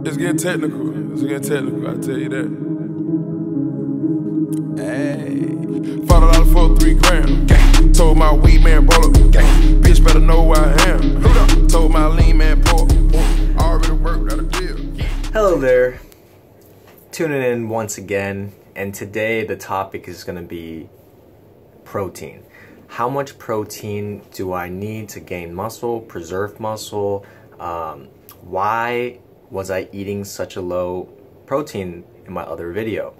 It's getting technical. It's getting technical, I tell you that. Hey. $5 for 3 grams. Gang. Told my weed man, roll up. Gang. Bitch better know where I am. Told my lean man, pork. Already worked out a deal. Hello there. Tuning in once again. And today the topic is going to be protein. How much protein do I need to gain muscle, preserve muscle? Why was I eating such a low protein in my other video?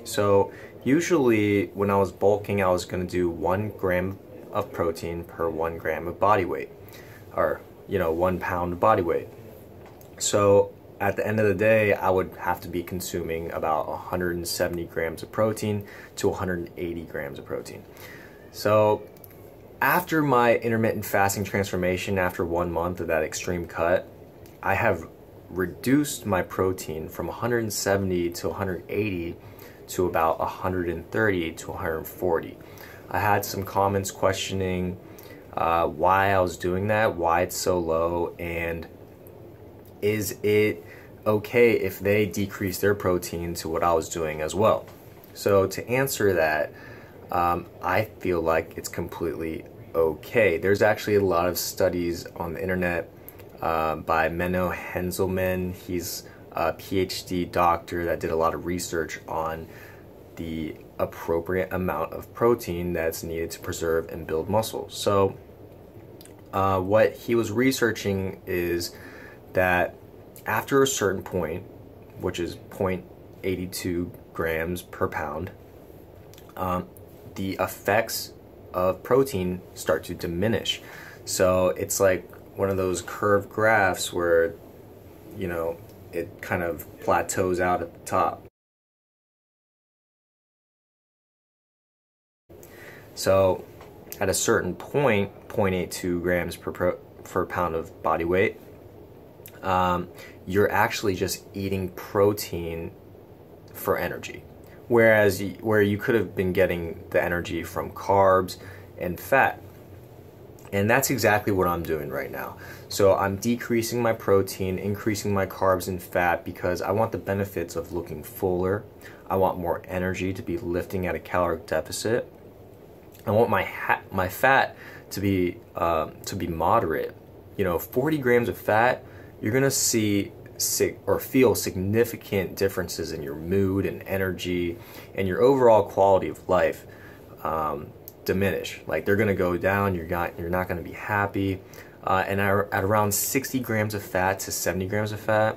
So usually when I was bulking, I was going to do 1 gram of protein per 1 gram of body weight, or 1 pound of body weight. So at the end of the day, I would have to be consuming about 170 grams of protein to 180 grams of protein. So after my intermittent fasting transformation, after 1 month of that extreme cut, I have reduced my protein from 170 to 180 to about 130 to 140. I had some comments questioning why I was doing that, why it's so low, and is it okay if they decrease their protein to what I was doing as well? So to answer that, I feel like it's completely okay. There's actually a lot of studies on the internet by Menno Henselman. He's a PhD doctor that did a lot of research on the appropriate amount of protein that's needed to preserve and build muscle. So what he was researching is that after a certain point, which is 0.82 grams per pound, the effects of protein start to diminish. So it's like one of those curved graphs where, it kind of plateaus out at the top. So at a certain point, 0.82 grams per pound of body weight, you're actually just eating protein for energy. Whereas where you could have been getting the energy from carbs and fat. And that's exactly what I'm doing right now. So I'm decreasing my protein, increasing my carbs and fat because I want the benefits of looking fuller. I want more energy to be lifting at a caloric deficit. I want my fat to be moderate. 40 grams of fat, you're gonna see or feel significant differences in your mood and energy and your overall quality of life diminish. Like they're gonna go down. You're not gonna be happy. And at around 60 grams of fat to 70 grams of fat,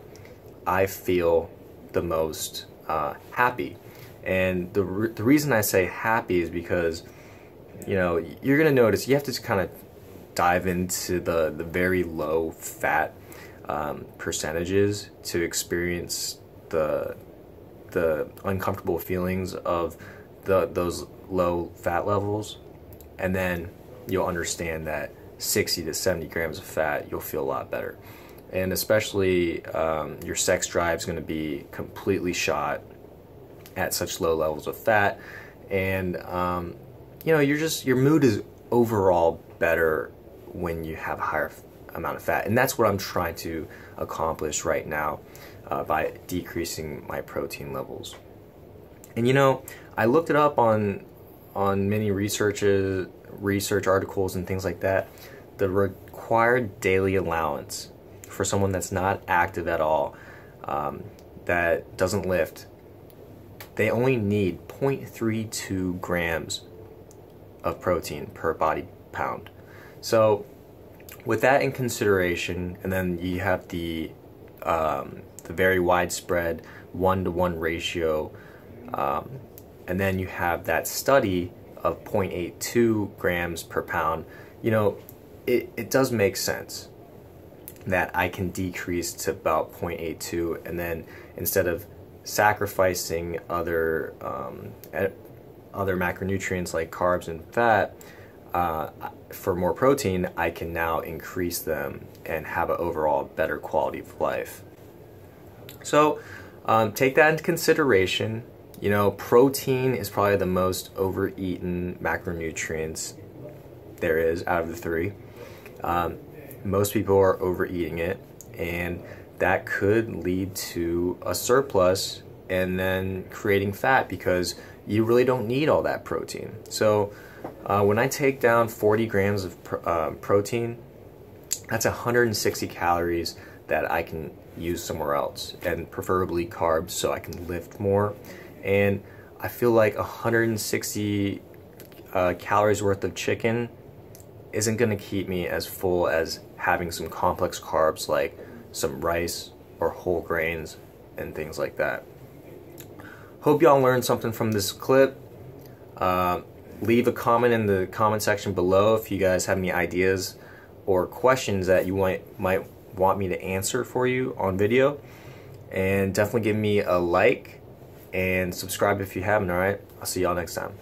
I feel the most happy. And the reason I say happy is because you're gonna notice you have to kind of dive into the very low fat percentages to experience the uncomfortable feelings of those low fat levels, and then you'll understand that 60 to 70 grams of fat, you'll feel a lot better. And especially your sex drive is going to be completely shot at such low levels of fat, and your mood is overall better when you have a higher amount of fat. And that's what I'm trying to accomplish right now by decreasing my protein levels. And I looked it up on many research articles and things like that. The required daily allowance for someone that's not active at all, that doesn't lift, they only need 0.32 grams of protein per body pound. So with that in consideration, and then you have the very widespread 1-to-1 ratio, and then you have that study of 0.82 grams per pound, it does make sense that I can decrease to about 0.82, and then instead of sacrificing other macronutrients like carbs and fat for more protein, I can now increase them and have an overall better quality of life. So take that into consideration. Protein is probably the most overeaten macronutrients there is out of the three. Most people are overeating it, and that could lead to a surplus and then creating fat because you really don't need all that protein. So when I take down 40 grams of protein, that's 160 calories that I can use somewhere else, and preferably carbs so I can lift more. And I feel like 160 calories worth of chicken isn't going to keep me as full as having some complex carbs like some rice or whole grains and things like that. Hope y'all learned something from this clip. Leave a comment in the comment section below if you guys have any ideas or questions that you might want me to answer for you on video. And definitely give me a like and subscribe if you haven't, alright? I'll see y'all next time.